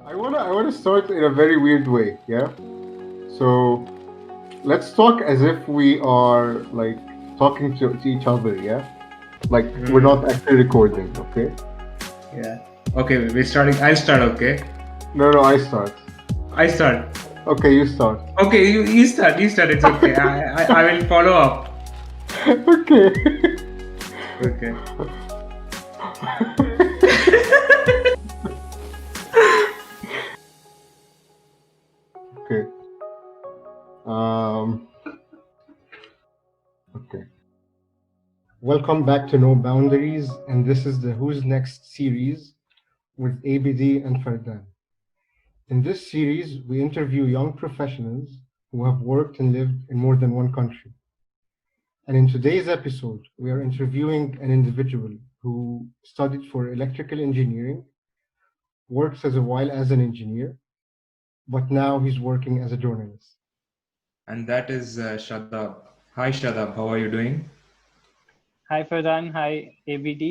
I wanna start in a very weird way, yeah? So let's talk as if we are like talking to each other, yeah? Like we're Mm, not actually recording, okay? yeah. Okay, we're starting. I'll start. Okay. No, no, I start. I start. Okay, you start. Okay, you start. You start. It's okay. I will follow up. Okay. Okay. Okay. Um okay. Welcome back to No Boundaries, and this is the Who's Next series with ABD and Fardan. In this series, we interview young professionals who have worked and lived in more than one country. And in today's episode, we are interviewing an individual who studied for electrical engineering, works as a while as an engineer, but now he's working as a journalist. And that is Shadab. Hi, Shadab. How are you doing? Hi Fardhan, hi ABD.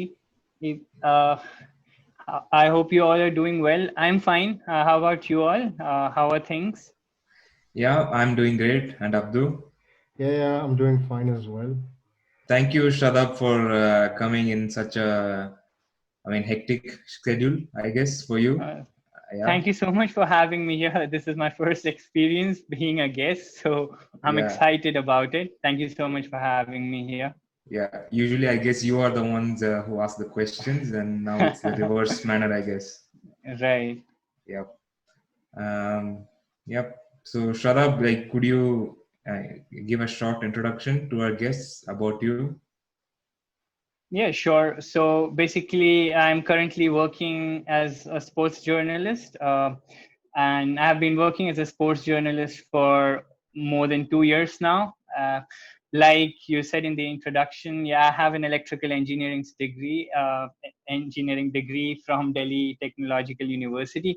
I hope you all are doing well. I'm fine. How about you all? How are things? Yeah, I'm doing great. And Abdu? Yeah, I'm doing fine as well. Thank you, Shadab, for coming in such a, hectic schedule, I guess, for you. Uh, Yeah, Thank you so much for having me here. This is my first experience being a guest, so I'm yeah, excited about it. Thank you so much for having me here. yeah. Usually, I guess you are the ones who ask the questions, and now it's the reverse manner, I guess. Right. Yep. Um, yep. So, Shadab, like, could you give a short introduction to our guests about you? Yeah, sure. So basically, I'm currently working as a sports journalist, and I've been working as a sports journalist for more than 2 years now. Like you said in the introduction, yeah, I have an electrical engineering degree from Delhi Technological University,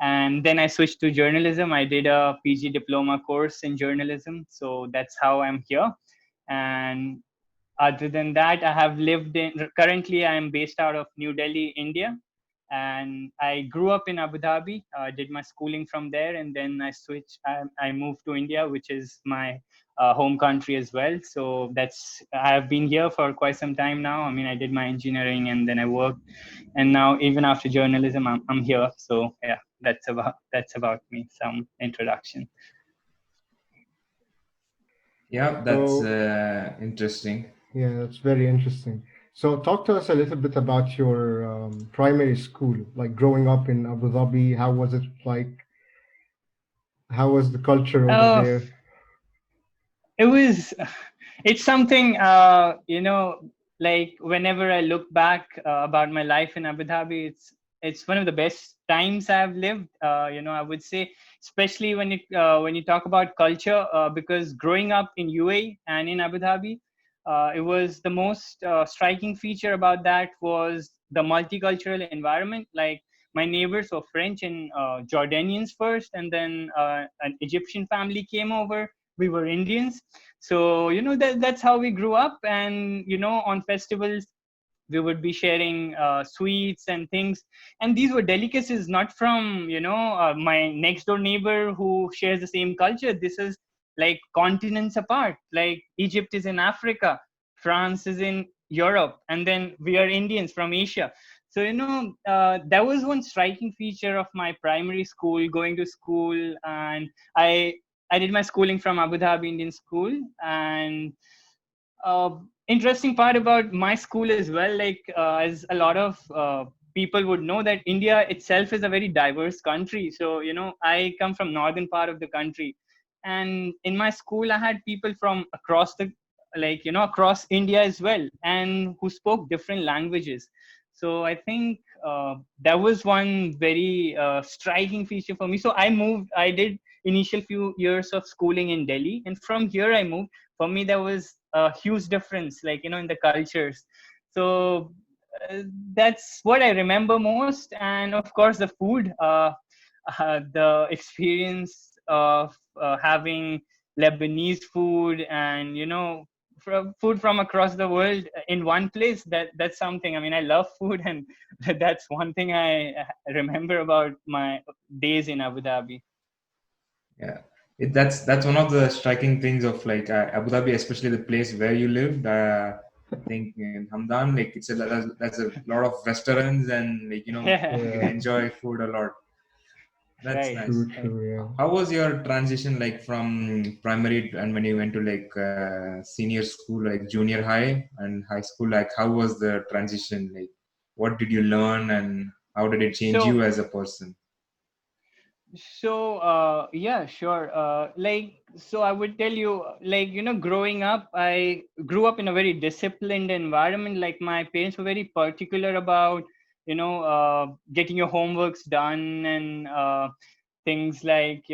and then I switched to journalism. I did a PG diploma course in journalism, so that's how I'm here. And other than that, I have lived in, currently I am based out of New Delhi, India. And I grew up in Abu Dhabi, did my schooling from there, and then I moved to India, which is my home country as well. So I have been here for quite some time now. I mean, I did my engineering and then I worked, and now even after journalism, I'm here. So yeah, that's about me. Some introduction. Yeah, that's So, interesting. yeah, that's very interesting. So, talk to us a little bit about your primary school, like growing up in Abu Dhabi. How was it like? How was the culture over Uh, there? it was it's something like whenever I look back about my life in Abu Dhabi, it's one of the best times I've lived. I would say, especially when you talk about culture, because growing up in UAE and in Abu Dhabi, it was the most striking feature about that was the multicultural environment. Like my neighbors were French and Jordanians first, and then an Egyptian family came over. We were Indians, so that's how we grew up. And on festivals we would be sharing sweets and things, and these were delicacies not from my next door neighbor who shares the same culture. This is like continents apart. Like Egypt is in Africa, France is in Europe, and then we are Indians from Asia. So that was one striking feature of my primary school, going to school. And I did my schooling from Abu Dhabi Indian School. And uh, interesting part about my school as well, like as a lot of people would know, that India itself is a very diverse country. So I come from northern part of the country, and in my school I had people from across the, like across India as well, and who spoke different languages. So I think that was one very striking feature for me. So I did initial few years of schooling in Delhi, and from here I moved. For me there was a huge difference, like in the cultures. So uh, that's what I remember most. And of course the food, the experience of having Lebanese food, and food from across the world in one place. That's something. I mean, I love food, and that's one thing I remember about my days in Abu Dhabi. Yeah, that's one of the striking things of like Abu Dhabi, especially the place where you lived. I think in Hamdan, like there's a lot of restaurants and like Yeah, you can Yeah, enjoy food a lot. That's right, nice. true, right. true. Yeah. How was your transition like from primary and when you went to like senior school, like junior high and high school? Like how was the transition? Like what did you learn and how did it change So you as a person? yeah, sure. So I would tell you, like, growing up, I grew up in a very disciplined environment. Like, my parents were very particular about, getting your homeworks done, and things like,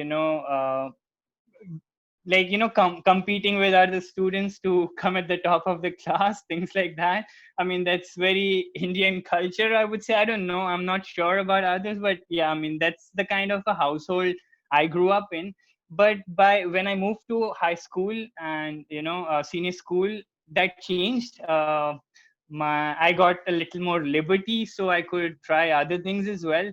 competing with other students to come at the top of the class, things like that. I mean, that's very Indian culture, I would say. I don't know, I'm not sure about others, but yeah, I mean, that's the kind of a household I grew up in. But by when I moved to high school and senior school, that changed. I got a little more liberty, so I could try other things as well.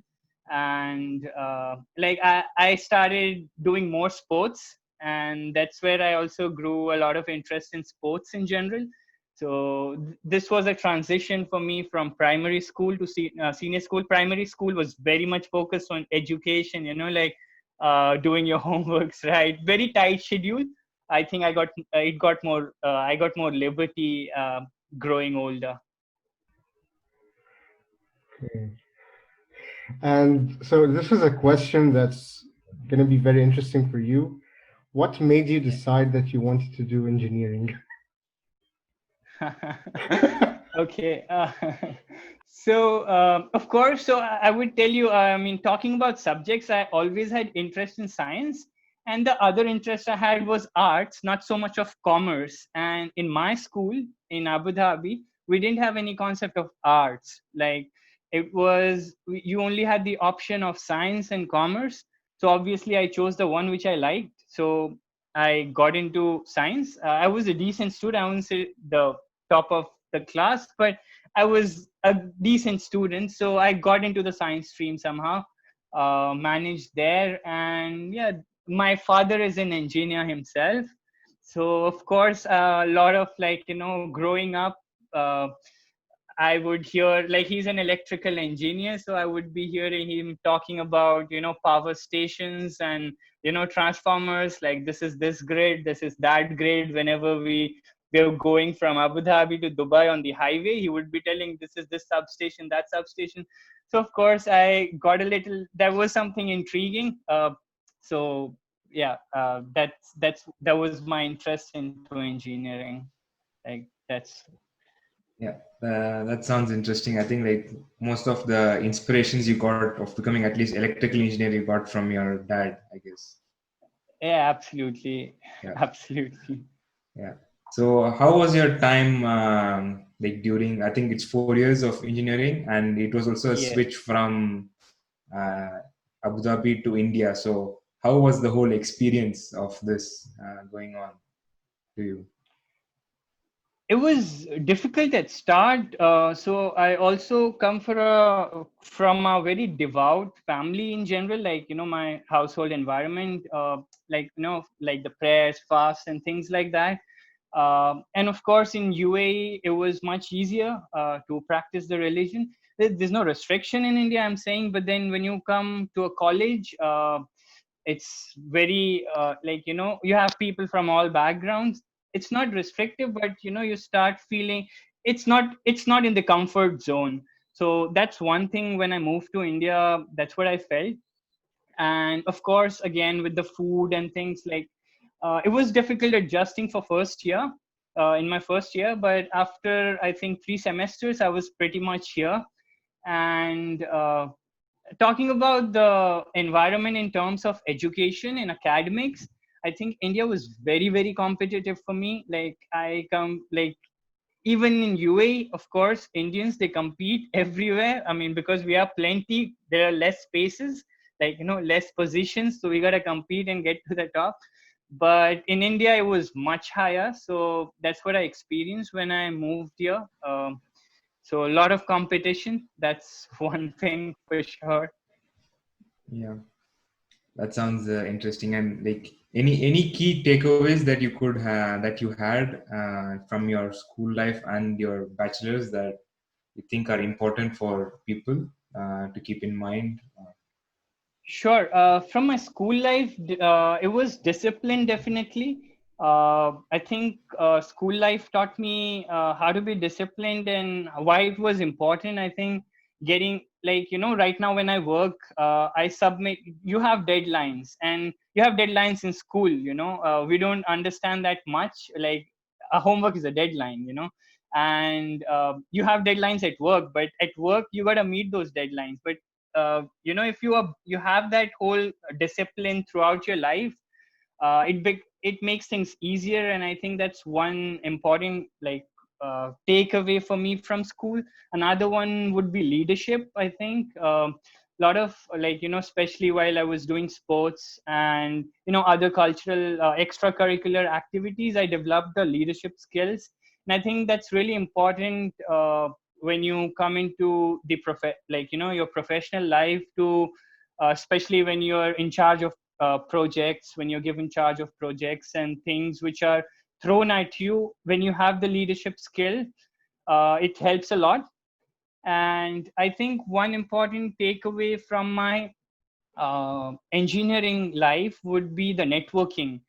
And I started doing more sports, and that's where I also grew a lot of interest in sports in general. So this was a transition for me from primary school to senior school. Primary school was very much focused on education, doing your homeworks, right? Very tight schedule. I think I got more liberty growing older. Okay. And so this is a question that's going to be very interesting for you. What made you Yeah. decide that you wanted to do engineering? Okay. Of course, so I would tell you, I mean, talking about subjects, I always had interest in science. And the other interest I had was arts, not so much of commerce. And in my school in Abu Dhabi, we didn't have any concept of arts. Like, you only had the option of science and commerce. So obviously, I chose the one which I liked. So I got into science. I was a decent student. I wouldn't say the top of the class, but I was a decent student. So I got into the science stream somehow, managed there. And yeah, my father is an engineer himself. So, of course, a lot of, growing up, uh, I would hear, like, he's an electrical engineer, so I would be hearing him talking about, power stations and, transformers. Like, this is this grid, this is that grid. Whenever we were going from Abu Dhabi to Dubai on the highway, he would be telling, this is this substation, that substation. So of course, I got a little. That was something intriguing. So yeah, that was my interest into engineering. Like, that's Yeah, that sounds interesting. I think like most of the inspirations you got of becoming at least electrical engineer you got from your dad, I guess. yeah, absolutely, Yeah, absolutely. yeah. So how was your time like during? I think it's 4 years of engineering, and it was also a Yes. switch from uh, Abu Dhabi to India. So how was the whole experience of this going on to you? It was difficult at start. So I also come from a very devout family in general. Like, my household environment, like the prayers, fasts, and things like that. And of course, in UAE, it was much easier to practice the religion. There's no restriction in India, I'm saying. But then when you come to a college, it's very you have people from all backgrounds. It's not restrictive, but you start feeling it's not in the comfort zone. So that's one thing. When I moved to India, that's what I felt. And of course, again, with the food and things, like, it was difficult adjusting for first year, in my first year. But after, I think, 3 semesters, I was pretty much here. And talking about the environment in terms of education and academics, I think India was very, very competitive for me. Like, I come, like, even in UAE, of course, Indians, they compete everywhere. I mean, because we are plenty, there are less spaces, like, less positions, so we got to compete and get to the top. but in India it was much higher. So that's what I experienced when I moved here. So a lot of competition. That's one thing for sure. Yeah, that sounds interesting. And like any key takeaways that you could have that you had from your school life and your bachelor's that you think are important for people to keep in mind? Sure. From my school life, it was discipline, definitely. I think school life taught me how to be disciplined and why it was important. I think getting, like, right now when I work, I submit, you have deadlines, and you have deadlines in school. We don't understand that much. Like, a homework is a deadline, and you have deadlines at work, but at work, you got to meet those deadlines. But if you have that whole discipline throughout your life, it makes things easier. And I think that's one important, like, takeaway for me from school. Another one would be leadership. I think a lot of, like, especially while I was doing sports and other cultural extracurricular activities, I developed the leadership skills. And I think that's really important when you come into the your professional life, to especially when you're in charge of projects, when you're given charge of projects and things which are thrown at you. When you have the leadership skill, it helps a lot. And I think one important takeaway from my engineering life would be the networking.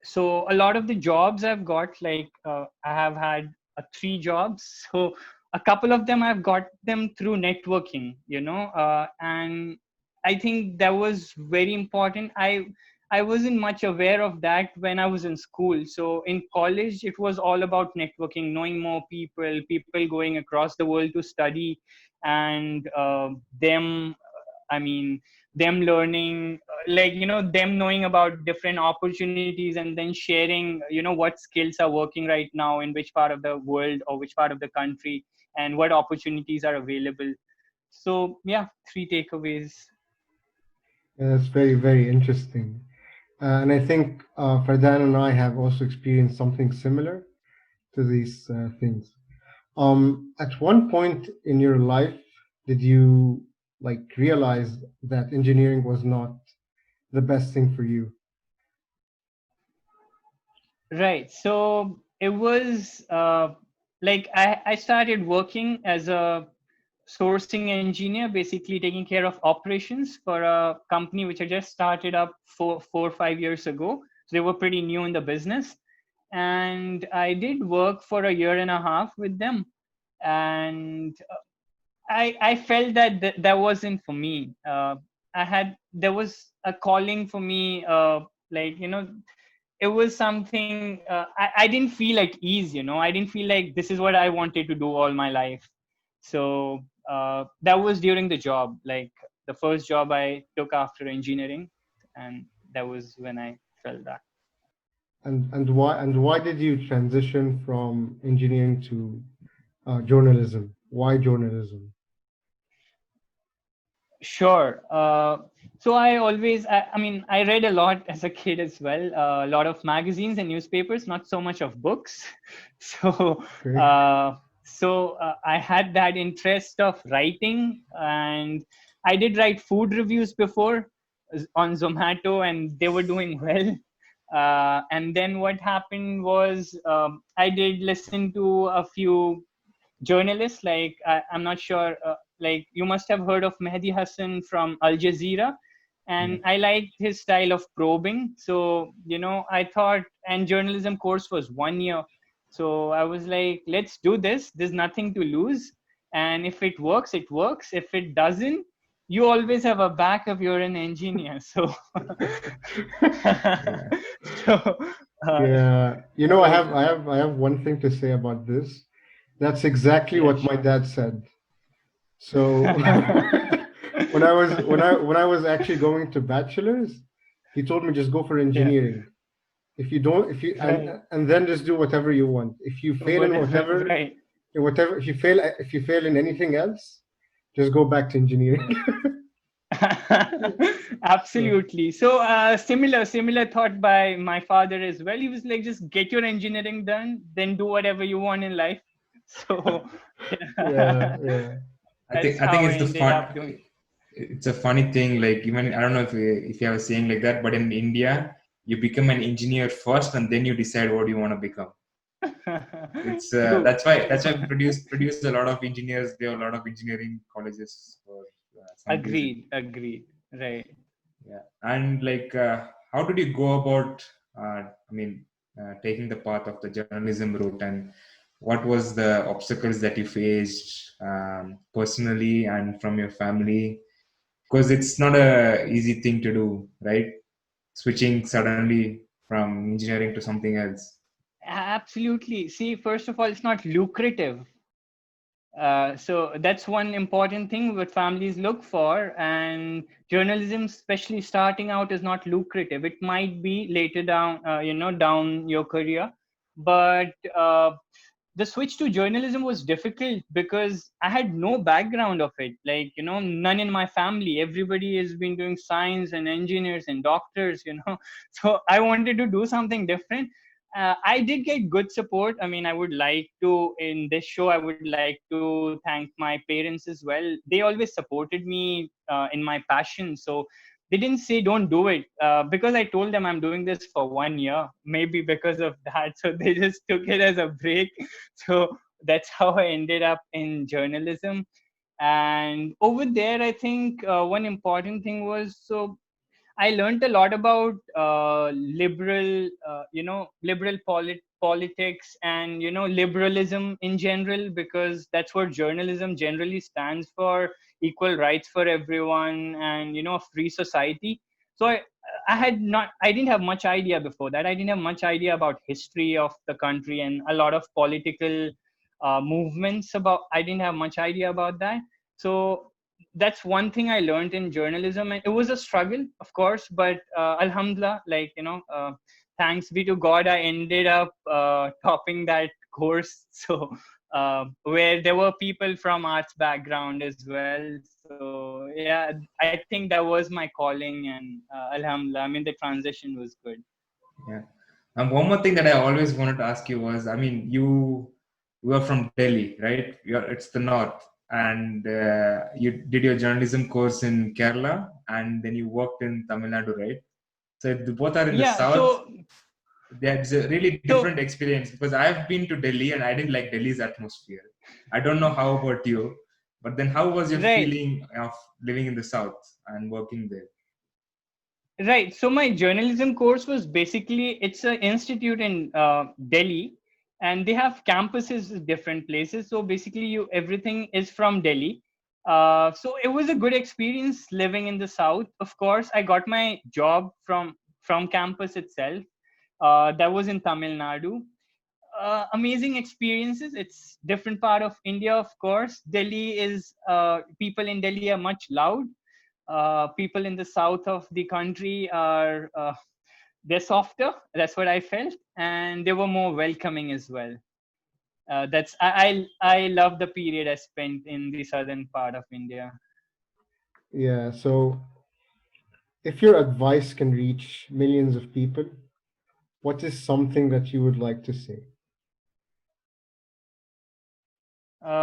So a lot of the jobs I've got, like, I have had three jobs. So a couple of them I've got them through networking, and I think that was very important. I wasn't much aware of that when I was in school. So in college, it was all about networking, knowing more people going across the world to study, and them, I mean, them learning, them knowing about different opportunities, and then sharing, what skills are working right now in which part of the world or which part of the country, and what opportunities are available. So yeah, three takeaways. Yeah, that's very, very interesting. And I think Fardan and I have also experienced something similar to these things. At one point in your life, did you like realize that engineering was not the best thing for you? Right. So it was like I started working as a sourcing engineer, basically taking care of operations for a company which I just started up 4 or 5 years ago. So they were pretty new in the business. And I did work for a year and a half with them. And I felt that that wasn't for me. There was a calling for me, like, it was something, I didn't feel at ease. I didn't feel like this is what I wanted to do all my life. So that was during the job, like the first job I took after engineering, and that was when I felt that. And why did you transition from engineering to journalism? Why journalism? Sure. So I read a lot as a kid as well. A lot of magazines and newspapers, not so much of books. So, Okay. I had that interest of writing, and I did write food reviews before on Zomato, and they were doing well. And then what happened was, I did listen to a few journalists. Like, I'm not sure, like, you must have heard of Mehdi Hassan from Al Jazeera, Yeah. and I liked his style of probing. So I thought, and journalism course was 1 year, so I was like, let's do this. There's nothing to lose, and if it works, it works. If it doesn't, you always have a backup. You're an engineer, so Yeah. so Yeah. that I was have I have I have one thing to say about this. That's exactly yeah, what my sure. dad said. So when I was actually going to bachelor's, he told me just go for Yeah, engineering. If you don't, if you right. and then just do whatever you want. If you fail in Whatever, whatever, right. if you fail in anything else, just go back to engineering. So, Absolutely. So similar thought by my father as well. He was like, just get your engineering done, then do whatever you want in life. So yeah, yeah, yeah, that's I how think I it's the ended fun. up doing. It's a funny thing. Like even I don't know if you have a saying like that, but in India, you become an engineer first, and then you decide what you want to become. It's True, that's why true. we produce a lot of engineers. There are a lot of engineering colleges for some reason. Agreed. Right. Yeah, and like how did you go about? I mean, taking the path of the journalism route, and what was the obstacles that you faced personally and from your family? Because it's not a easy thing to do, right? Switching suddenly from engineering to something else. Absolutely. See, first of all, it's not lucrative. So that's one important thing what families look for. And journalism, especially starting out, is not lucrative. It might be later down, down your career, but the switch to journalism was difficult because I had no background of it. Like, none in my family. Everybody has been doing science and engineers and doctors, So I wanted to do something different. I did get good support. I mean, I would like to, in this show, I would like to thank my parents as well. They always supported me in my passion. So they didn't say don't do it because I told them I'm doing this for 1 year, maybe because of that. So they just took it as a break. So that's how I ended up in journalism. And over there, I think one important thing was, so I learned a lot about liberal politics and liberalism in general, because that's what journalism generally stands for: equal rights for everyone and a free society. So I didn't have much idea before that. I didn't have much idea about history of the country and a lot of political movements. About I didn't have much idea about that. So that's one thing I learned in journalism, and it was a struggle, of course, but alhamdulillah, thanks be to God, I ended up topping that course. So where there were people from arts background as well. So yeah, I think that was my calling, and alhamdulillah, I mean, the transition was good. Yeah. And one more thing that I always wanted to ask you was, I mean, you are from Delhi, right? It's the north, and you did your journalism course in Kerala, and then you worked in Tamil Nadu, right? So if the both are in the Yeah, south. so That's a really different so experience because I've been to Delhi and I didn't like Delhi's atmosphere. I don't know how about you, but then how was your right. feeling of living in the south and working there? Right. So my journalism course was basically, it's an institute in Delhi, and they have campuses in different places. So basically, you everything is from Delhi. So it was a good experience living in the south. Of course, I got my job from campus itself. That was in Tamil Nadu. Amazing experiences. It's different part of India, of course. Delhi is people in Delhi are much loud. People in the south of the country are they're softer. That's what I felt, and they were more welcoming as well. That's I love the period I spent in the southern part of India. yeah. So, if your advice can reach millions of people, what is something that you would like to say?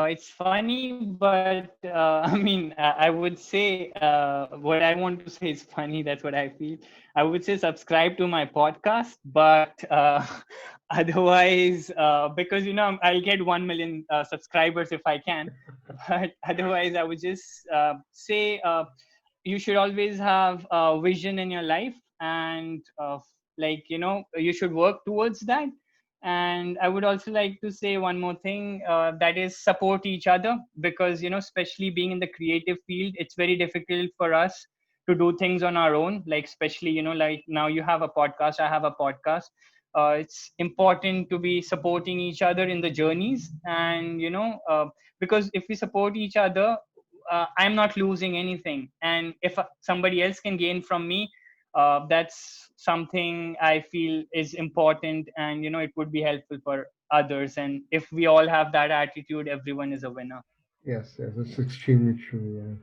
It's funny, but I mean, I would say what I want to say is funny. That's what I feel. I would say subscribe to my podcast, but otherwise, because I'll get 1 million subscribers if I can. But otherwise, I would just say you should always have a vision in your life, and you should work towards that. And I would also like to say one more thing, that is support each other, because especially being in the creative field, it's very difficult for us to do things on our own. Like, especially like now you have a podcast, I have a podcast. It's important to be supporting each other in the journeys, and because if we support each other, I'm not losing anything, and if somebody else can gain from me, that's something I feel is important, and it would be helpful for others. And if we all have that attitude, everyone is a winner. Yes, yes, it's extremely true.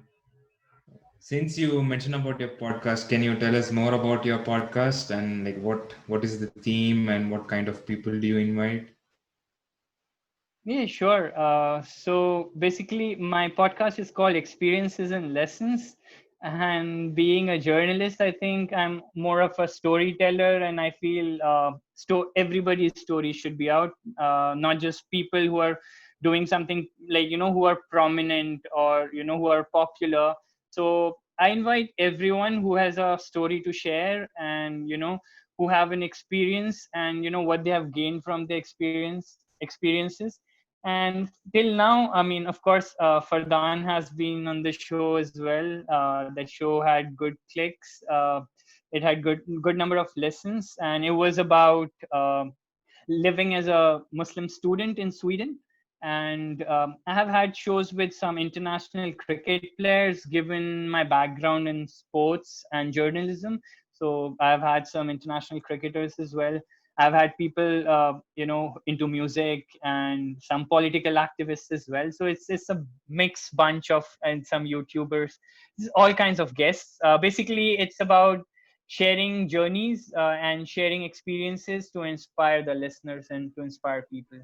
Yeah. Since you mentioned about your podcast, can you tell us more about your podcast and like what is the theme and what kind of people do you invite? Yeah, sure. So basically, my podcast is called Experiences and Lessons. And being a journalist, I think I'm more of a storyteller, and I feel everybody's story should be out, not just people who are doing something like, who are prominent or, who are popular. So I invite everyone who has a story to share and, who have an experience and, what they have gained from the experiences. And till now, I mean, of course, Fardan has been on the show as well. That show had good clicks. It had good number of listens, and it was about living as a Muslim student in Sweden. And I have had shows with some international cricket players, given my background in sports and journalism. So I've had some international cricketers as well. I've had people, into music and some political activists as well. So it's a mixed bunch of and some YouTubers, all kinds of guests. Basically, it's about sharing journeys and sharing experiences to inspire the listeners and to inspire people.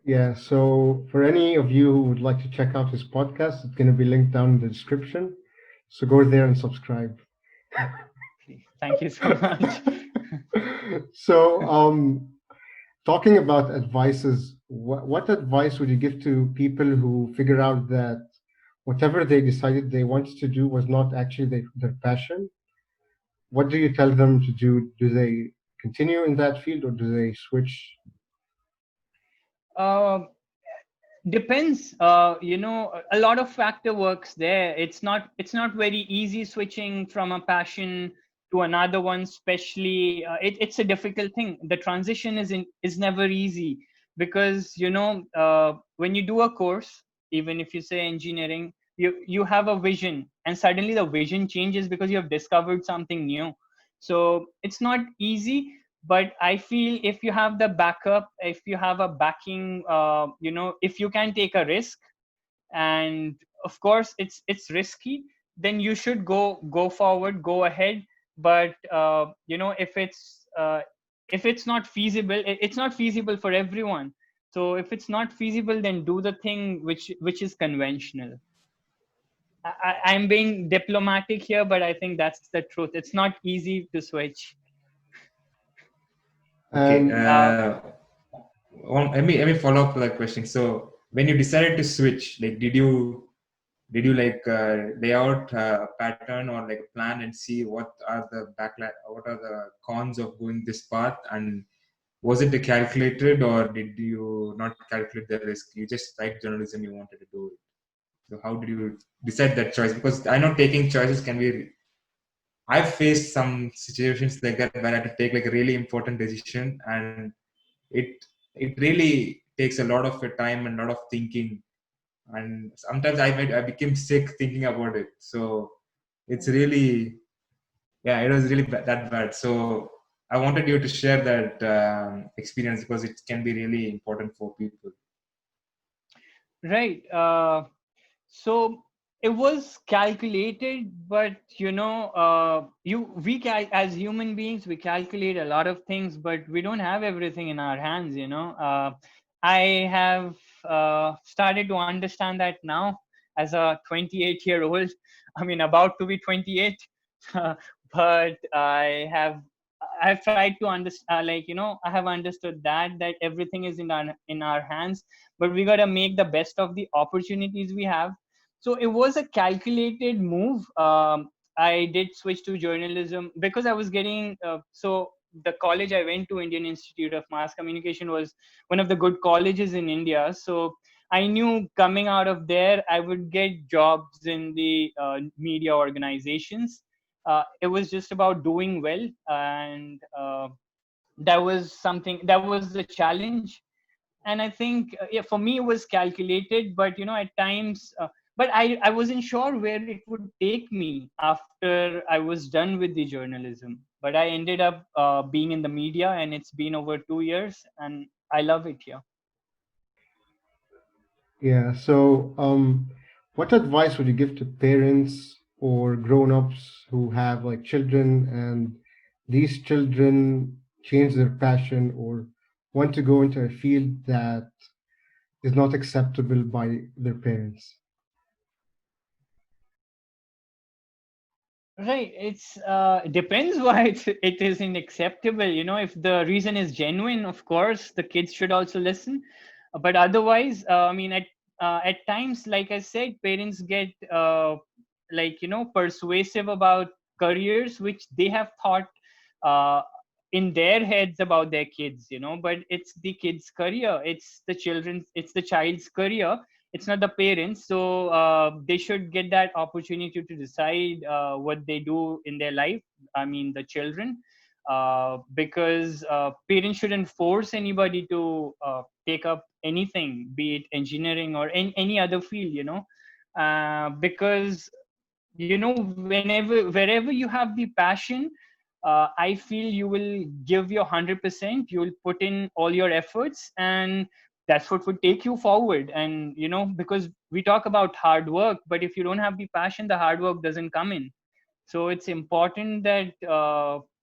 Yeah, so for any of you who would like to check out his podcast, it's going to be linked down in the description. So go there and subscribe. Thank you so much. So, talking about advices, what advice would you give to people who figure out that whatever they decided they wanted to do was not actually their passion? What do you tell them to do? Do they continue in that field or do they switch? uh, Depends. A lot of factor works there. It's not very easy switching from a passion to another one, especially it's a difficult thing. The transition is never easy, because when you do a course, even if you say engineering, you have a vision, and suddenly the vision changes because you have discovered something new. So it's not easy, but I feel if you have the backup, if you have a backing, if you can take a risk, and of course it's risky, then you should go forward, go ahead. But if it's not feasible, it's not feasible for everyone. So if it's not feasible, then do the thing which is conventional. I'm being diplomatic here, but I think that's the truth. It's not easy to switch. Okay. And Let me follow up the question. So when you decided to switch, like did you like lay out a pattern or like a plan and see what are the cons of going this path, and was it calculated or did you not calculate the risk? You just like journalism, you wanted to do it. So how did you decide that choice? Because I know taking choices can be. I've faced some situations like that where I had to take like a really important decision, and it it really takes a lot of time and a lot of thinking, and sometimes I became sick thinking about it. So it's really, yeah, it was really that bad. So I wanted you to share that experience because it can be really important for people. Right. So it was calculated, but as human beings, we calculate a lot of things, but we don't have everything in our hands. I have started to understand that now, as a 28-year-old. I mean, about to be 28. But I've tried to understand, I have understood that everything is in our hands, but we got to make the best of the opportunities we have. So it was a calculated move. I did switch to journalism because I was getting the college I went to, Indian Institute of Mass Communication, was one of the good colleges in India. So I knew coming out of there I would get jobs in the media organizations. It was just about doing well, and that was the challenge. And I think, yeah, for me it was calculated, but at times, but I wasn't sure where it would take me after I was done with the journalism. But I ended up being in the media, and it's been over 2 years, and I love it here. yeah, so what advice would you give to parents or grown-ups who have like children, and these children change their passion or want to go into a field that is not acceptable by their parents. Right. It's depends why it isn't acceptable. If the reason is genuine, of course, the kids should also listen. But otherwise, I mean, at times, like I said, parents get persuasive about careers which they have thought uh, in their heads about their kids. But it's the kid's career. It's the child's career. It's not the parents. So they should get that opportunity to decide what they do in their life. I mean, the children, because parents shouldn't force anybody to take up anything, be it engineering or any other field. Because wherever you have the passion, I feel you will give your 100%. You will put in all your efforts, and that's what would take you forward. And because we talk about hard work, but if you don't have the passion, the hard work doesn't come in. So it's important that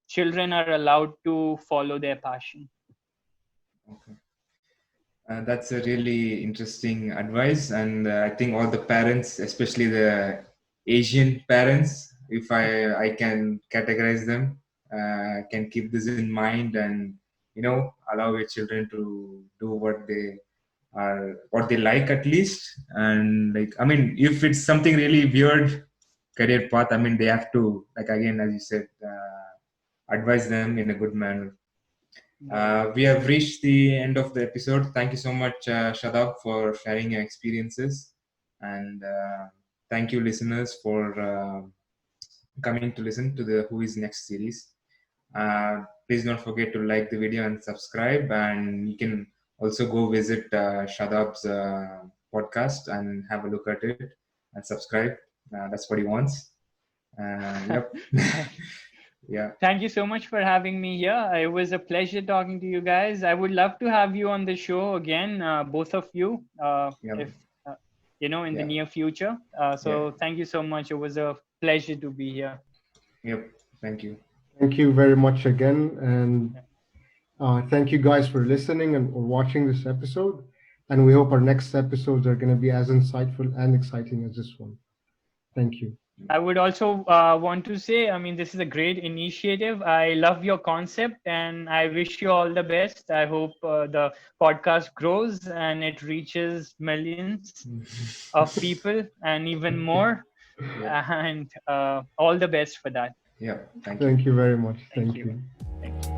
children are allowed to follow their passion. Okay. That's a really interesting advice, and I think all the parents, especially the Asian parents, if I can categorize them, can keep this in mind, and allow your children to do what they like at least. And like, I mean, if it's something really weird career path, I mean, they have to, like, again, as you said, advise them in a good manner. We have reached the end of the episode. Thank you so much, Shadab, for sharing your experiences. And thank you, listeners, for coming to listen to the Who Is Next series. Please don't forget to like the video and subscribe. And you can also go visit Shadab's podcast and have a look at it and subscribe. That's what he wants. Yep. Yeah. Thank you so much for having me here. It was a pleasure talking to you guys. I would love to have you on the show again, both of you, Yeah. if in the Yeah. near future. So thank you so much. It was a pleasure to be here. Yep. Thank you. Thank you very much again, and thank you guys for listening and or watching this episode. And we hope our next episodes are going to be as insightful and exciting as this one. Thank you. I would also want to say, I mean, this is a great initiative. I love your concept, and I wish you all the best. I hope the podcast grows and it reaches millions of people and even more. Yeah. And all the best for that. Yeah. Thank you. Thank you very much. Thank Thank you. you. Thank you.